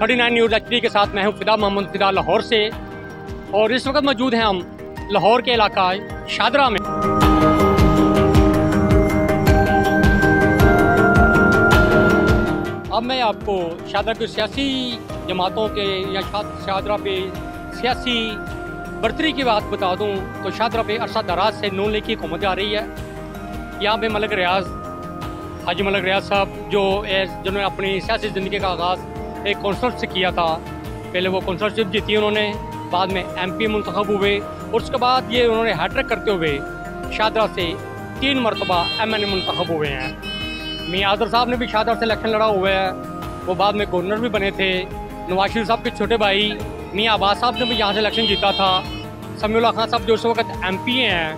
39 news HD के साथ मैं हूं फिदा मोहम्मद फिदा लाहौर से, और इस वक्त मौजूद हैं हम लाहौर के इलाका शादरा में। अब मैं आपको शादरा की सियासी जमातों के या शादरा पे सियासी बर्तरी की बात बता दूं तो शादरा पे अरसा दराज से नून लीग की हुकूमत आ रही है। यहाँ पे मलिक रियाज, हाजी मलिक रियाज साहब जिन्होंने अपनी सियासी ज़िंदगी का आगाज़ एक कौंसलर से किया था। पहले वो कौंसलरशिप जीती उन्होंने, बाद में MP मुंतखब हुए और उसके बाद ये उन्होंने हैट्रिक करते हुए शादरा से 3 मरतबा MNA मुंतखब हुए हैं। मियां आज़र साहब ने भी शादरा से इलेक्शन लड़ा हुआ है, वो बाद में गवर्नर भी बने थे। नवाज शरीफ साहब के छोटे भाई मियां अब्बास साहब ने भी यहाँ से इलेक्शन जीता था। समीउल्लाह खान साहब जो उस वक्त MP हैं,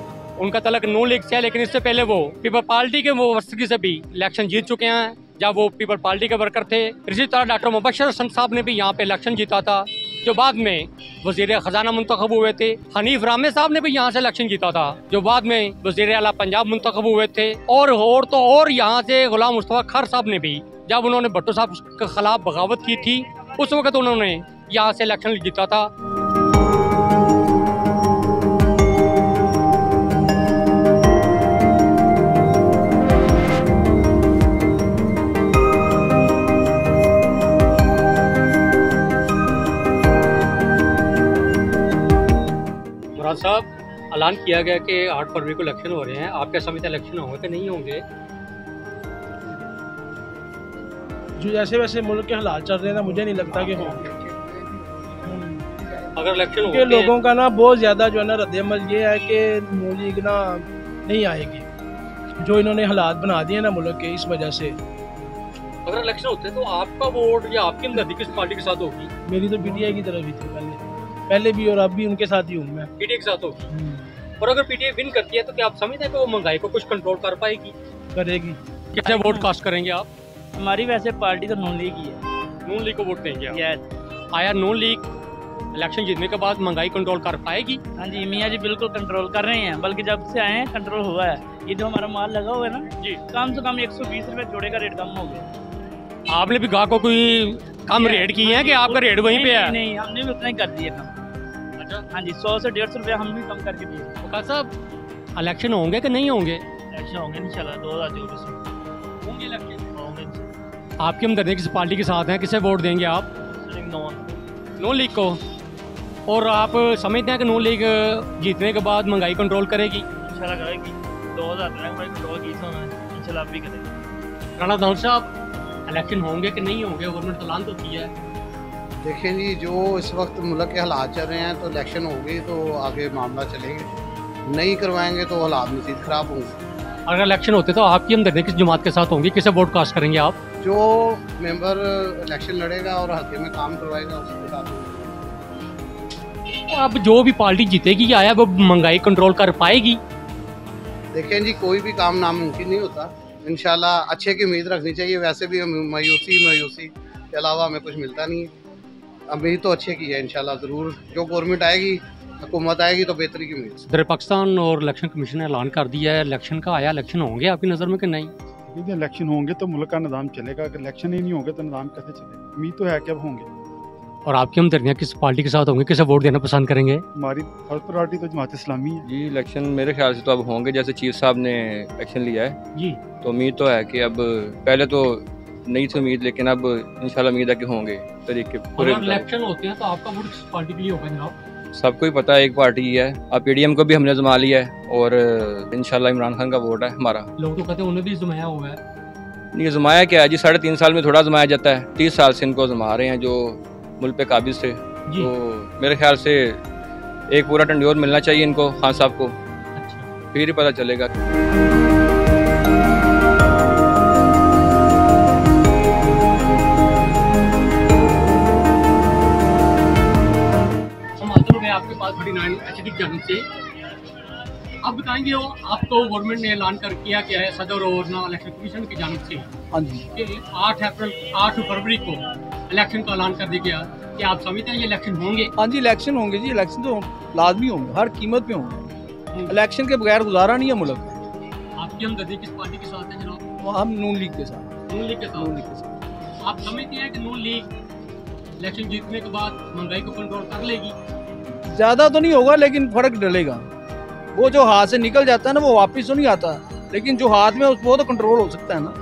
उनका तलक नून लीग से है, लेकिन इससे पहले वो पीपल पार्टी के वो वस्तगी से भी इलेक्शन जीत चुके हैं जब वो पीपल पार्टी के वर्कर थे। इसी तरह डॉक्टर मुबशर हसन साहब ने भी यहाँ पे इलेक्शन जीता था, जो बाद में वजीर खजाना मुंतखब हुए थे। हनीफ रामे साहब ने भी यहाँ से इलेक्शन जीता था, जो बाद में वजीर आला पंजाब मुंतखब हुए थे। और यहाँ से गुलाम मुस्तफा खर साहब ने भी, जब उन्होंने भट्टो साहब के खिलाफ बगावत की थी, उस वक्त उन्होंने यहाँ से इलेक्शन जीता था। साहब, ऐलान किया गया कि 8 फरवरी को इलेक्शन हो रहे हैं, आप क्या समझते हैं इलेक्शन होंगे कि नहीं होंगे? जो जैसे वैसे मुल्क के हालात चल रहे हैं ना, मुझे नहीं लगता कि होंगे। अगर इलेक्शन होंगे, लोगों का ना बहुत ज्यादा जो है ना रद्द-ए-अमल ये है कि नून लीग ना नहीं आएगी, जो इन्होंने हालात बना दिए ना मुल्क के, इस वजह से। अगर इलेक्शन होते तो आपका वोट या आपकी हमदर्दी किस पार्टी के साथ होगी? मेरी तो PTI की तरफ ही थी पहले भी, और अब भी उनके साथ ही हूँ मैं। PTI के साथ होगी। और अगर PTI विन करती है तो क्या आप समझते हैं कि वो महंगाई को कुछ कंट्रोल कर पाएगी? करेगी। कितने वोट कास्ट करेंगे आप? हमारी वैसे पार्टी तो नून लीग ही है। नून लीग को वोट देंगे आप? यस। आया नून लीग इलेक्शन जीतने के बाद महंगाई कंट्रोल कर पाएगी? हाँ जी, मियाँ जी बिल्कुल कंट्रोल कर रहे हैं, बल्कि जब से आए हैं कंट्रोल हुआ है। ये जो हमारा माल लगा हुआ है ना जी, कम से कम 120 रुपए जोड़े का रेट कम हो गया। आपने भी ग्राहकों को कोई कम रेट किए हैं कि आपका रेट वहीं पे है? नहीं, हमने भी उतना ही कर दिया कम। हाँ जी, 100 से 150 रुपया हम भी कम करके दिए। वकार साहब, इलेक्शन होंगे कि नहीं होंगे? इलेक्शन होंगे इंशाल्लाह 2024 में होंगे इलेक्शन। होंगे। आपकी हमदर्दी किस पार्टी के साथ हैं, किसे वोट देंगे आप? नून लीग को। और आप समझते हैं कि नून लीग जीतने के बाद महंगाई कंट्रोल करेगी? इंशाल्लाह करेगी। 2013 में कंट्रोल की थी इंशाल्लाह भी करेगी। राणा दाऊद साहब, इलेक्शन होंगे कि नहीं होंगे? गवर्नमेंट ऐलान तो किया है। देखिए जी, जो इस वक्त मुल्क के हालात चल रहे हैं तो इलेक्शन होगी तो आगे मामला चलेंगे, नहीं करवाएंगे तो हालात मज़ीद ख़राब होंगे। अगर इलेक्शन होते तो आपकी हमदर्दी किस जमात के साथ होंगी, किसे वोट कास्ट करेंगे आप? जो मेंबर इलेक्शन लड़ेगा और हल्के में काम करवाएगा उसके साथ होंगे। अब जो भी पार्टी जीतेगी आया वो महंगाई कंट्रोल कर पाएगी? देखें जी, कोई भी काम नामुमकिन नहीं होता। इंशाल्लाह अच्छे की उम्मीद रखनी चाहिए। वैसे भी मायूसी के अलावा हमें कुछ मिलता नहीं है। उम्मीद तो अच्छे की है, इंशाल्लाह ज़रूर जो गवर्नमेंट आएगी, हुकूमत आएगी तो बेहतरी की उम्मीद। सदर पाकिस्तान और इलेक्शन कमीशन ने ऐलान कर दिया है इलेक्शन का, आया इलेक्शन होंगे आपकी नज़र में कि नहीं? यदि इलेक्शन होंगे तो मुल्क का निज़ाम चलेगा, अगर इलेक्शन ही नहीं होंगे तो निज़ाम कैसे चलेगा? उम्मीद तो है कि अब होंगे। और आपकी हमदर्दियाँ किस पार्टी के साथ होंगी, किसे वोट देना पसंद करेंगे? हमारी फर्स्ट प्रायोरिटी तो जमात इस्लामी है जी। इलेक्शन मेरे ख्याल से तो अब होंगे, जैसे चीफ साहब ने एक्शन लिया है जी, तो उम्मीद तो है कि अब, पहले तो नहीं थी उम्मीद, लेकिन अब इंशाल्लाह उम्मीद है कि होंगे तरीके पूरे। इलेक्शन होते हैं तो आपका वोट किस पार्टी के लिए होगा जनाब? सबको ही पता है एक पार्टी ही है। अब PDM को भी हमने जमा लिया है और इंशाल्लाह इमरान खान का वोट है हमारा। लोग तो कहते हैं उन्हें भी जमाया हुआ है। नहीं, जमाया क्या है जी, 3.5 साल में थोड़ा जमाया जाता है, 30 साल से इनको जमा रहे हैं जो मुल्क पे काबिज थे। तो मेरे ख्याल से एक पूरा टंडोर मिलना चाहिए इनको, खान साहब को। अच्छा। फिर ही पता चलेगा। आपके पास 39 HD की जानब से आप बताएंगे, आपको गवर्नमेंट ने ऐलान कर किया क्या है सदर और इलेक्शन कमीशन की जानब से? हाँ जी, कि 8 फरवरी को इलेक्शन का ऐलान कर दिया गया। क्या आप समझते हैं ये इलेक्शन होंगे? हाँ जी, इलेक्शन होंगे जी, इलेक्शन तो लाजमी होंगे, हर कीमत पे होंगे। इलेक्शन के बगैर गुजारा नहीं है मुल्क में। आपकी हमदर्दी किस पार्टी के साथ है जनाब? हम नून लीग के साथ। नून लीग के साथ। आप समझते हैं कि नून लीग इलेक्शन जीतने के बाद महंगाई को कंट्रोल कर लेगी? ज़्यादा तो नहीं होगा लेकिन फर्क डलेगा। वो जो हाथ से निकल जाता है ना वो वापस तो नहीं आता, लेकिन जो हाथ में वो तो कंट्रोल हो सकता है ना।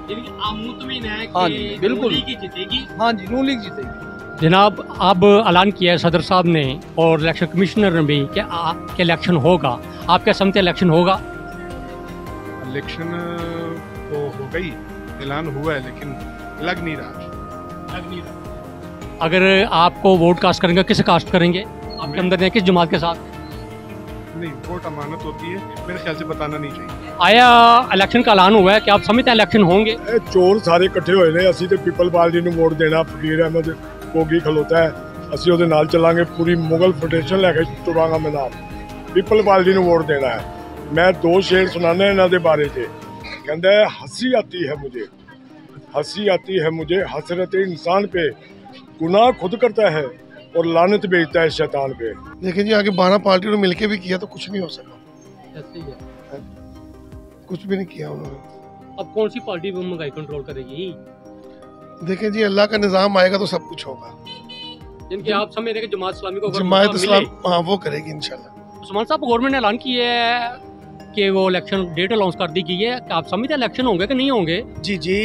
यानी कि आप मुतमिन हैं कि हाँ जी, बिल्कुल। नून लीग ही जीतेगी? हाँ जी, नून लीग जीतेगी। जनाब, अब ऐलान किया है सदर साहब ने और इलेक्शन कमिश्नर ने भी कि इलेक्शन होगा। आप क्या समझते हैं इलेक्शन होगा? इलेक्शन तो हो गई, ऐलान हुआ है, लेकिन लग नहीं रहा। अगर आपको वोट कास्ट करेंगे, किसे कास्ट करेंगे? आपके हमदर्द हैं किस जमात के साथ? नहीं, वोट अमानत होती है, मेरे ख्याल से बताना नहीं चाहिए। आया इलेक्शन का ऐलान हुआ है, क्या आप समझते हैं इलेक्शन होंगे? चोर सारे इकट्ठे होए ने, ਅਸੀਂ ਤੇ ਪੀਪਲ ਪਾਰਟੀ ਨੂੰ ਵੋਟ ਦੇਣਾ। ਫਕੀਰ ਅਹਿਮਦ ਕੋਗੀ ਖਲੋਤਾ ਹੈ, ਅਸੀਂ ਉਹਦੇ ਨਾਲ ਚੱਲਾਂਗੇ। ਪੂਰੀ ਮੁਗਲ ਫੈਡਰੇਸ਼ਨ ਲੈ ਕੇ ਤੁਰਾਂਗਾ ਮੈਂ ਨਾਲ। ਪੀਪਲ ਪਾਰਟੀ ਨੂੰ ਵੋਟ ਦੇਣਾ ਹੈ। ਮੈਂ ਦੋ ਸ਼ੇਰ ਸੁਣਾਣੇ ਇਹਨਾਂ ਦੇ ਬਾਰੇ 'ਚ। ਕਹਿੰਦਾ ਹੈ हंसी आती है मुझे, हंसी आती है मुझे, हसरत इंसान पे, गुनाह खुद करता है और लानत भेजता है शैतान पे। देखिए जी, आगे 12 पार्टियों ने मिलके भी किया तो कुछ नहीं हो सका। ऐसे ही है। कुछ भी नहीं किया उन्होंने। अब कौन सी पार्टी महंगाई कंट्रोल करेगी? देखिए जी, अल्लाह का निज़ाम आएगा तो सब कुछ होगा। जिनकी आप समझ रहे हैं कि जमात इस्लामी को जमात इस्लाम, हाँ, वो करेगी इंशाल्लाह। उस्मान साहब, गवर्नमेंट ने ऐलान किया है कि वो इलेक्शन डेट अनाउंस कर दी गई है। क्या आप समझते हैं इलेक्शन होंगे कि नहीं होंगे? जी जी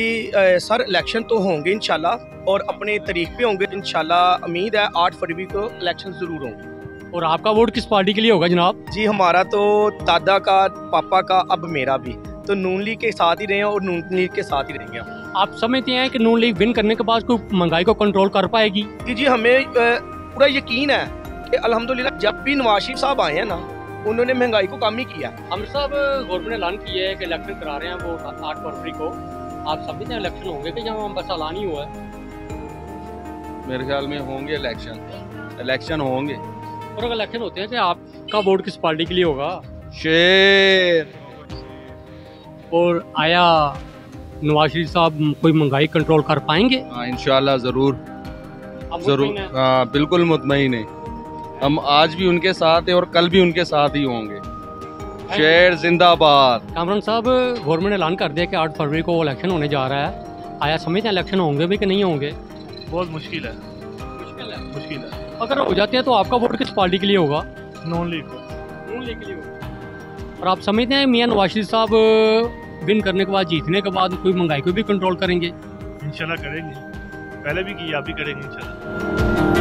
सर, इलेक्शन तो होंगे इंशाल्लाह, और अपने तारीख पे होंगे इंशाल्लाह। उम्मीद है 8 फरवरी को इलेक्शन जरूर होंगे। और आपका वोट किस पार्टी के लिए होगा जनाब? जी, हमारा तो दादा का, पापा का, अब मेरा भी तो नून लीग के साथ ही रहे हैं और नून लीग के साथ ही रहेंगे। आप समझते हैं कि नून लीग विन करने के बाद कोई महंगाई को कंट्रोल कर पाएगी? जी जी, हमें पूरा यकीन है कि अल्हम्दुलिल्लाह जब भी नवाज शरीफ साहब आए हैं ना, उन्होंने महंगाई को कम ही किया। आमिर साहब, गवर्नमेंट ने ऐलान किया है कि इलेक्शन करा रहे हैं वो 8 फरवरी को। आप समझते हैं इलेक्शन होंगे कि जहाँ बस ऐलान ही हुआ है? मेरे ख्याल में होंगे इलेक्शन होंगे। और अगर इलेक्शन होते हैं तो आपका वोट किस पार्टी के लिए होगा? शेर। और आया नवाज शरीफ साहब कोई महंगाई कंट्रोल कर पाएंगे? हाँ, इंशाल्लाह ज़रूर। आप ज़रूर, मुतमईन हैं? हाँ, बिल्कुल मुतमईन है। हम आज भी उनके साथ हैं और कल भी उनके साथ ही होंगे। शेर जिंदाबाद। कामरान साहब, गवर्नमेंट ने ऐलान कर दिया कि 8 फरवरी को इलेक्शन होने जा रहा है। आया समझते हैं इलेक्शन होंगे भी कि नहीं होंगे? बहुत मुश्किल है। मुश्किल है। अगर हो जाते हैं तो आपका वोट किस पार्टी के लिए होगा? नून लीग को। नून लीग के लिए होगा। और आप समझते हैं मियां नवाज शरीफ साहब विन करने के बाद, जीतने के बाद कोई महंगाई को भी कंट्रोल करेंगे? इंशाल्लाह करेंगे, पहले भी किया, अभी करेंगे इंशाल्लाह।